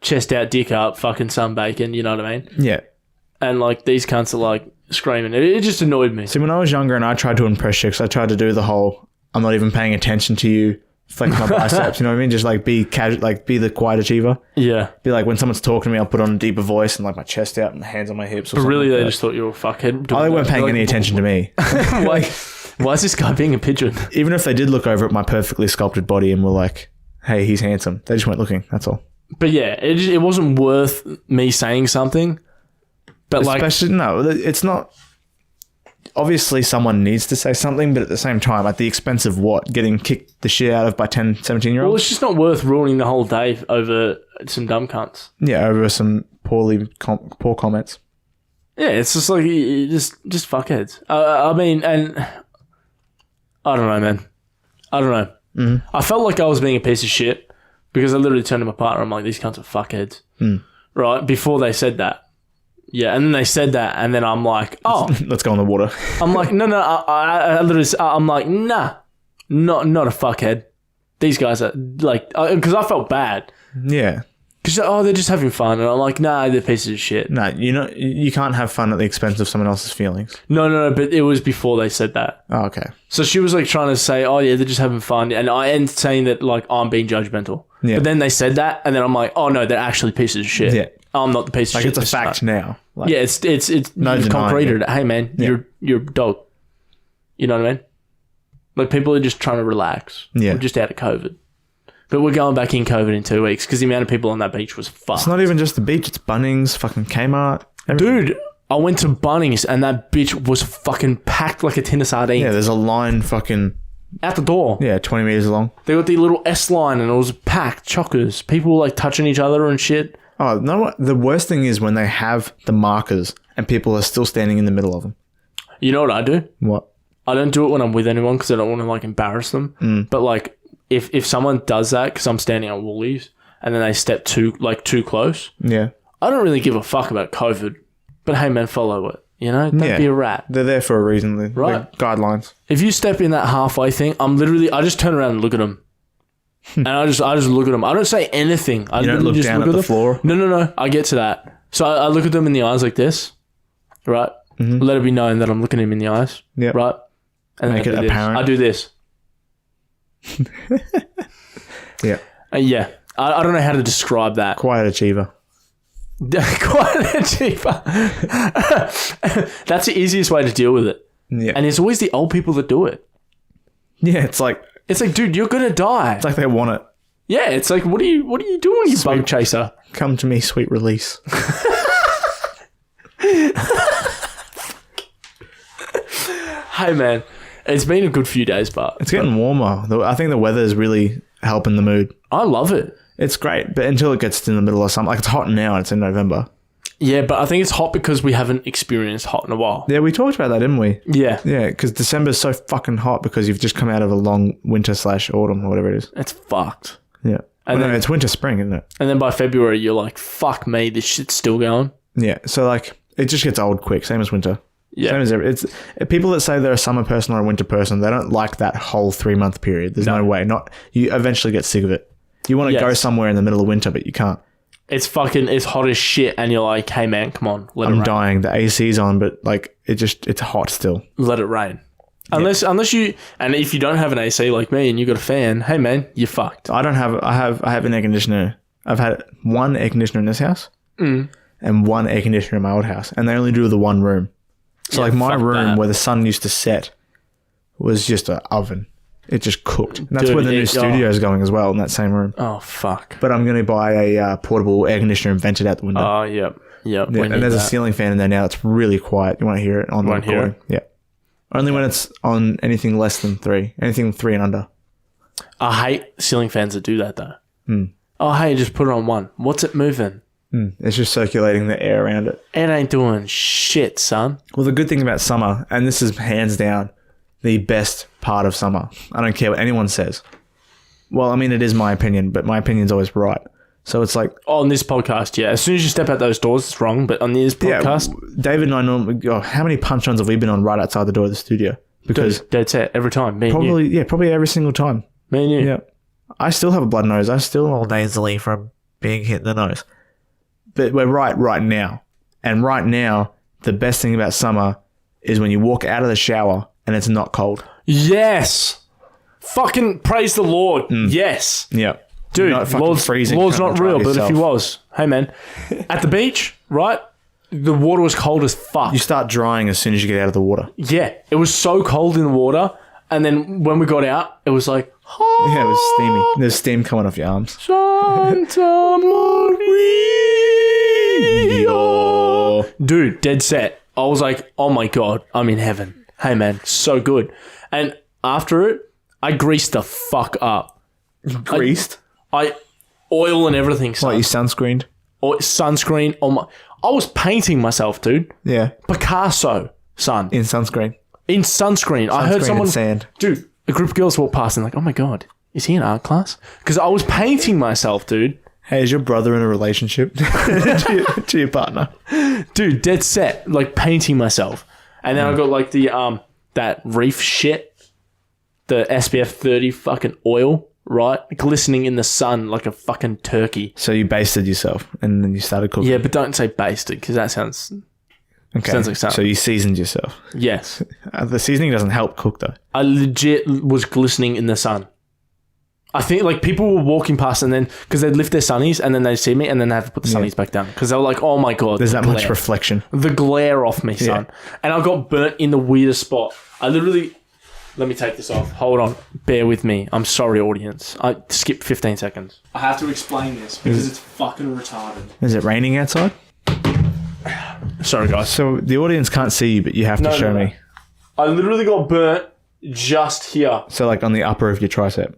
chest out, dick up, fucking sunbacon, you know what I mean? Yeah. And like these cunts are like screaming. It just annoyed me. See, when I was younger and I tried to impress chicks, I tried to do the whole, I'm not even paying attention to you, flex my biceps. You know what I mean? Just like be casual, like be the quiet achiever. Yeah. Be like when someone's talking to me, I'll put on a deeper voice and like my chest out and hands on my hips. Or But really, like they that. just thought you were a fuckhead. Oh, they weren't paying any attention to me. Like, why is this guy being a pigeon? Even if they did look over at my perfectly sculpted body and were like, "Hey, he's handsome," they just weren't looking. That's all. But yeah, it wasn't worth me saying something. But Especially, no, it's not. Obviously, someone needs to say something, but at the same time, at the expense of what? Getting kicked the shit out of by 10, 17-year-olds? well, it's just not worth ruining the whole day over some dumb cunts. Yeah, over some poor comments. Yeah, it's just like just fuckheads. I mean, and I don't know, man. I don't know. Mm-hmm. I felt like I was being a piece of shit because I literally turned to my partner. I'm like, these cunts are fuckheads, right? Before they said that. Yeah, and then they said that, and then I'm like, oh. Let's go in the water. I'm like, no, I literally, I'm like, nah, not a fuckhead. These guys are, like, because I felt bad. Yeah. Because, they're just having fun. And I'm like, nah, they're pieces of shit. No, you can't have fun at the expense of someone else's feelings. No, but it was before they said that. Oh, okay. So she was, like, trying to say, oh, yeah, they're just having fun. And I end saying that, like, I'm being judgmental. Yeah. But then they said that, and then I'm like, oh, no, they're actually pieces of shit. Yeah. I'm not the piece of Like, shit. it's a fact now. Like, Yeah, it's No you've denying concreted it. it. Hey, man, Yeah. you're a dog. You know what I mean? Like, people are just trying to relax. Yeah. We're just out of COVID. But we're going back in COVID in 2 weeks because the amount of people on that beach was fucked. It's not even just the beach. It's Bunnings, fucking Kmart. Everything. Dude, I went to Bunnings and that bitch was fucking packed like a tin of sardines. Yeah, there's a line fucking, Out the door. 20 meters long. They got the little S line and it was packed. Chockers. People were like touching each other and shit. Oh, no, what? The worst thing is when they have the markers and people are still standing in the middle of them. You know what I do? What? I don't do it when I'm with anyone because I don't want to like embarrass them. But like if someone does that because I'm standing at Woolies and then they step too close, Yeah. I don't really give a fuck about COVID. But hey man, follow it. You know, don't be a rat. They're there for a reason. They're guidelines. If you step in that halfway thing, I just turn around and look at them. And I just look at them. I don't say anything. I You don't look just down at the floor? No. I get to that. So I look at them in the eyes like this, right? Let it be known that I'm looking him in the eyes, Yep. right? And Make then it apparent. I do this. Yeah. Yeah. I don't know how to describe that. Quiet achiever. Quite achiever. That's the easiest way to deal with it. Yeah. And it's always the old people that do it. Yeah, it's like Dude, you're gonna die. they want it. Yeah, it's like, what are you doing, you bug chaser? Come to me, sweet release. Hey, man, it's been a good few days, but It's getting warmer. I think the weather is really helping the mood. I love it. It's great, but until it gets to the middle of summer, like it's hot now and it's in November. Yeah, but I think it's hot because we haven't experienced hot in a while. Yeah, we talked about that, didn't we? Yeah. Yeah, because December's so fucking hot because you've just come out of a long winter/autumn or whatever it is. It's fucked. Yeah. And then- it's winter/spring, isn't it? And then by February, you're like, fuck me, this shit's still going. Yeah. So like it just gets old quick, same as winter. Yeah. Same as it's people that say they're a summer person or a winter person, they don't like that whole 3-month period. There's no way. You eventually get sick of it. You want to go somewhere in the middle of winter, but you can't. It's hot as shit, and you're like, hey man, come on, let it rain. I'm dying. The AC's on, but like it's hot still. Let it rain. Unless you, and if you don't have an AC like me and you got a fan, hey man, you're fucked. I have an air conditioner. I've had one air conditioner in this house and one air conditioner in my old house, and they only do the one room. So like my room where the sun used to set was just an oven. It just cooked. And that's where the new studio is going as well, in that same room. Oh fuck. But I'm going to buy a portable air conditioner and vent it out the window. Oh yep. Yeah, and there's a ceiling fan in there now. It's really quiet. You won't hear it on the recording. Yeah. Only when it's on anything less than 3. Anything 3 and under. I hate ceiling fans that do that though. Oh hey, just put it on 1. What's it moving? It's just circulating the air around it. It ain't doing shit, son. Well, the good thing about summer, and this is hands down the best part of summer. I don't care what anyone says. Well, I mean, it is my opinion, but my opinion's always right. So it's like... On this podcast, yeah. As soon as you step out those doors, it's wrong. But on this podcast... Yeah, David and I normally... how many punch-ons have we been on right outside the door of the studio? Because... Dead set. Every time. Me and you. Yeah, probably every single time. Me and you. Yeah. I still have a blood nose. I'm still all nasally from being hit in the nose. But we're right now. And right now, the best thing about summer is when you walk out of the shower and it's not cold. Yes. Fucking praise the Lord. Yes. Yeah. Dude, Not fucking Lord's freezing, not trying to real, dry but if he yourself. was. Hey, man. At the beach, right? The water was cold as fuck. You start drying as soon as you get out of the water. Yeah. It was so cold in the water. And then when we got out, it was like, Yeah, it was steamy. There's steam coming off your arms. Santa Maria. Dude, dead set. I was like, oh my God, I'm in heaven. Hey, man, so good. And after it, I greased the fuck up. Greased? I oil and everything, son. What, you sunscreened? Or sunscreen on my... I was painting myself, dude. Yeah. Picasso, son. In sunscreen. In sunscreen. I heard Sunscreen someone... and sand. Dude, a group of girls walked past and like, oh my God, is he in art class? Because I was painting myself, dude. Hey, is your brother in a relationship to your partner? Dude, dead set. Like painting myself. And then I got like the, that reef shit. The SPF 30 fucking oil, right? Glistening in the sun like a fucking turkey. So you basted yourself and then you started cooking? Yeah, but don't say basted because that sounds... Okay. Sounds like something. So you seasoned yourself. Yes. The seasoning doesn't help cook though. I legit was glistening in the sun. I think like people were walking past and then because they'd lift their sunnies and then they'd see me and then they have to put the sunnies back down because they were like, oh my God. There's that much glare. reflection. The glare off me, son. And I got burnt in the weirdest spot. I literally... Let me take this off. Hold on. Bear with me. I'm sorry, audience. I skipped 15 seconds. I have to explain this because it's fucking retarded. Is it raining outside? Sorry, guys. So the audience can't see you, but you have to show me. I literally got burnt just here. So like on the upper of your tricep.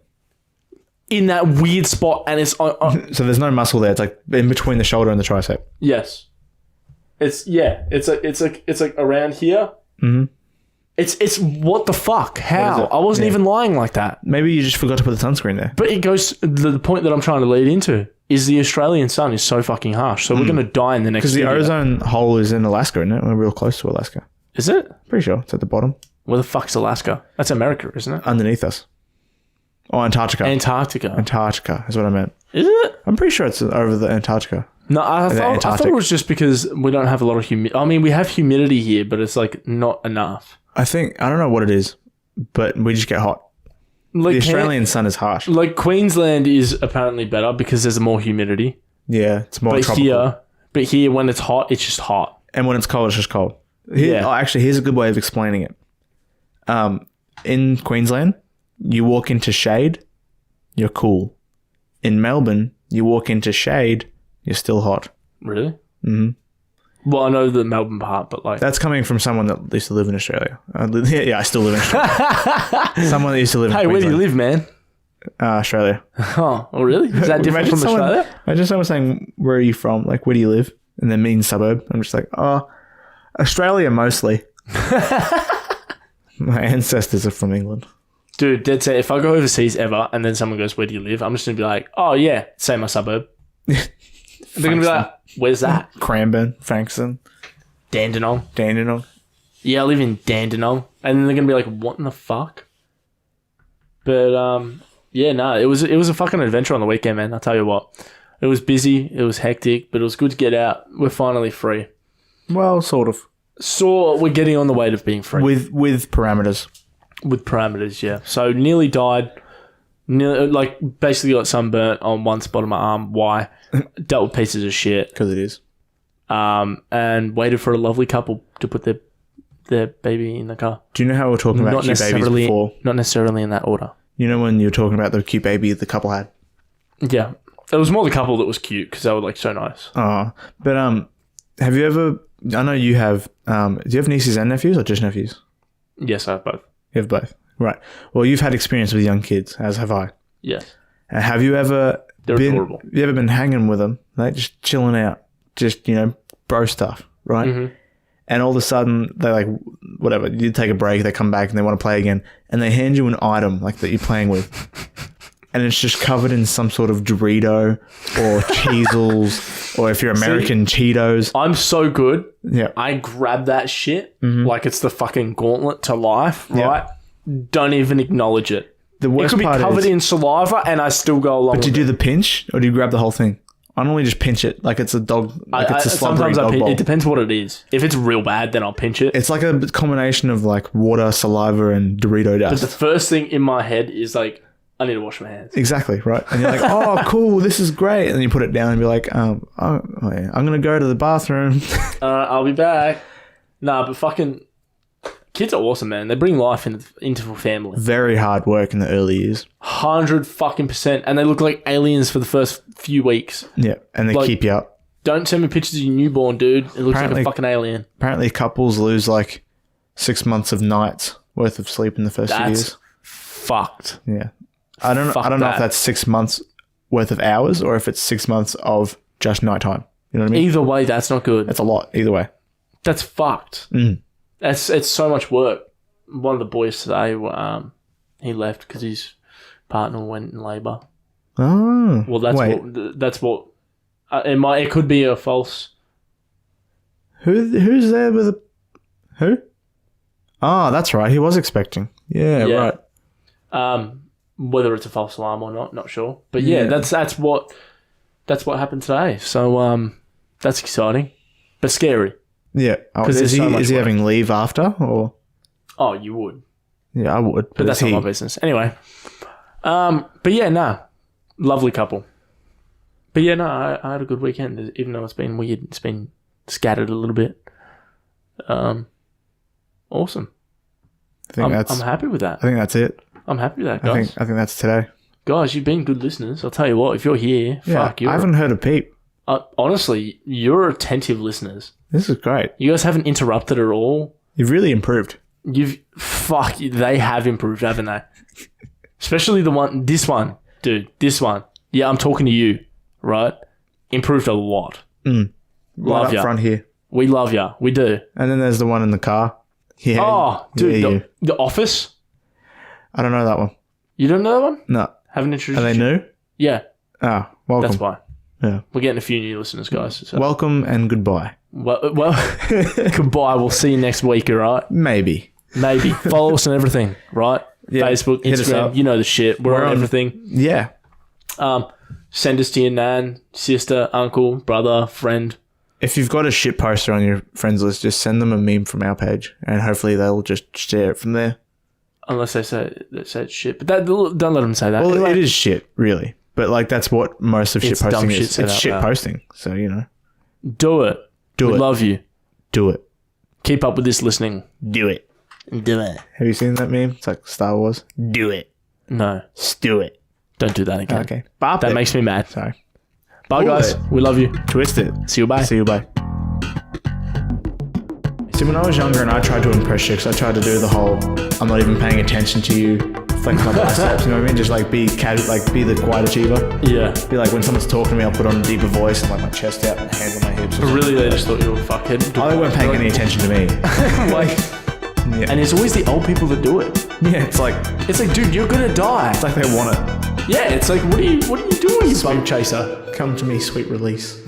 In that weird spot, and it's... So there's no muscle there. It's like in between the shoulder and the tricep. Yes. It's like around here. Mm-hmm. It's what the fuck? How? I wasn't even lying like that. Maybe you just forgot to put the sunscreen there. But it goes... The point that I'm trying to lead into is the Australian sun is so fucking harsh. So we're going to die in the next... Because the video. ozone hole is in Alaska, isn't it? We're real close to Alaska. Is it? Pretty sure. It's at the bottom. Where the fuck's Alaska? That's America, isn't it? Underneath us. Oh, Antarctica. Antarctica. Antarctica is what I meant. Is it? I'm pretty sure it's over the Antarctica. No, I thought it was just because we don't have a lot of humidity. I mean, we have humidity here, but it's like not enough. I don't know what it is, but we just get hot. Like the Australian sun is harsh. Like Queensland is apparently better because there's more humidity. Yeah, it's more tropical. But here, when it's hot, it's just hot. And when it's cold, it's just cold. Actually, here's a good way of explaining it. In Queensland, you walk into shade, you're cool. In Melbourne, you walk into shade, you're still hot. Really? Mm-hmm. Well, I know the Melbourne part, but like... That's coming from someone that used to live in Australia. I still live in Australia. Someone that used to live in Queensland. Hey, where do you live, man? Australia. Oh, really? Is that different from Australia? Imagine someone saying, where are you from? Like, where do you live? And then mean suburb. I'm just like, oh, Australia mostly. My ancestors are from England. Dude, dead set. If I go overseas ever and then someone goes, where do you live? I'm just going to be like, oh, yeah, say my suburb. They're going to be like, where's that? Cranbourne, Frankston. Dandenong. Yeah, I live in Dandenong. And then they're going to be like, what in the fuck? But, yeah, no, it was a fucking adventure on the weekend, man. I'll tell you what. It was busy. It was hectic, but it was good to get out. We're finally free. Well, sort of. So we're getting on the way to being free. With parameters. With parameters, yeah. So nearly died. Basically got sunburnt on one spot of my arm. Why? Dealt with pieces of shit. Because it is. And waited for a lovely couple to put their baby in the car. Do you know how we were talking about cute babies before? Not necessarily in that order. You know when you were talking about the cute baby the couple had? Yeah. It was more the couple that was cute because they were like so nice. Oh, but have you ever... I know you have... do you have nieces and nephews or just nephews? Yes, I have both. You have both. Right. Well, you've had experience with young kids, as have I. Yes. Have you ever... They're adorable. Have you ever been hanging with them, like just chilling out, just, bro stuff, right? Mm-hmm. And all of a sudden, they like, whatever, you take a break, they come back and they want to play again, and they hand you an item like that you're playing with. And it's just covered in some sort of Dorito or Cheezels, or if you're American, Cheetos. I'm so good. Yeah. I grab that shit like it's the fucking gauntlet to life, right? Don't even acknowledge it. The worst part is... It could be covered in saliva and I still go along But do you do the pinch or do you grab the whole thing? I normally just pinch it like it's a dog. Like it's a sometimes dog bowl. It depends what it is. If it's real bad, then I'll pinch it. It's like a combination of like water, saliva, and Dorito dust. But the first thing in my head is like, I need to wash my hands. Exactly, right? And you're like, oh, cool, this is great. And then you put it down and be like, I'm going to go to the bathroom. I'll be back. Nah, but fucking kids are awesome, man. They bring life into a family. Very hard work in the early years. 100%. And they look like aliens for the first few weeks. Yeah, and they keep you up. Don't send me pictures of your newborn, dude. It looks like a fucking alien. Apparently couples lose like 6 months of nights worth of sleep in the first few years. Fucked. Yeah. I don't know if that's 6 months worth of hours or if it's 6 months of just nighttime. You know what I mean? Either way, that's not good. That's a lot. Either way. That's fucked. It's so much work. One of the boys today, he left because his partner went in labour. Oh. Well, that's what. It could be a false. Who's there with who? Oh, that's right. He was expecting. Yeah. Right. Whether it's a false alarm or not sure. But yeah, that's what happened today. So that's exciting, but scary. Yeah. Oh, is he having leave after or? Oh, you would. Yeah, I would. But that's not my business. Anyway. But yeah, nah. Lovely couple. But yeah, no, I had a good weekend, even though it's been weird. It's been scattered a little bit. Awesome. I'm happy with that. I think that's it. I'm happy with that, guys. I think that's today. Guys, you've been good listeners. I'll tell you what, if you're here, I haven't heard a peep. Honestly, you're attentive listeners. This is great. You guys haven't interrupted at all. You've really improved. They have improved, haven't they? Especially this one, dude, this one. Yeah, I'm talking to you, right? Improved a lot. Love ya. Front here. We love ya. We do. And then there's the one in the car. Yeah. Oh, dude, the Office. I don't know that one. You don't know that one? No. Haven't introduced you. Are they new? Yeah. Ah, welcome. That's why. Yeah. We're getting a few new listeners, guys. So. Welcome and goodbye. Well, goodbye. We'll see you next week, all right? Maybe. Follow us on everything, right? Yeah. Facebook, Instagram, you know the shit. We're on everything. Yeah. Send us to your nan, sister, uncle, brother, friend. If you've got a shit poster on your friends list, just send them a meme from our page and hopefully they'll just share it from there. Unless they say it's shit. But don't let them say that. Well, it is shit, really. But like that's what most of shit posting is. It's shit posting. So, you know. Do it. We love you. Do it. Keep up with this listening. Do it. Do it. Have you seen that meme? It's like Star Wars. Do it. No. Do it. Don't do that again. Okay. That makes me mad. Sorry. Bye, guys. We love you. Twist it. See you, bye. See you, bye. See, when I was younger and I tried to impress chicks, I tried to do the whole, I'm not even paying attention to you, flex my biceps, you know what I mean? Just like be casual, like be the quiet achiever. Yeah. Be like when someone's talking to me, I'll put on a deeper voice and like my chest out and hands on my hips. But really, they just thought you were a fuckhead. They weren't paying any attention to me. Yeah. And it's always the old people that do it. Yeah, it's like, dude, you're gonna die. It's like they want it. Yeah, it's like, what are you doing, you bum chaser? Come to me, sweet release.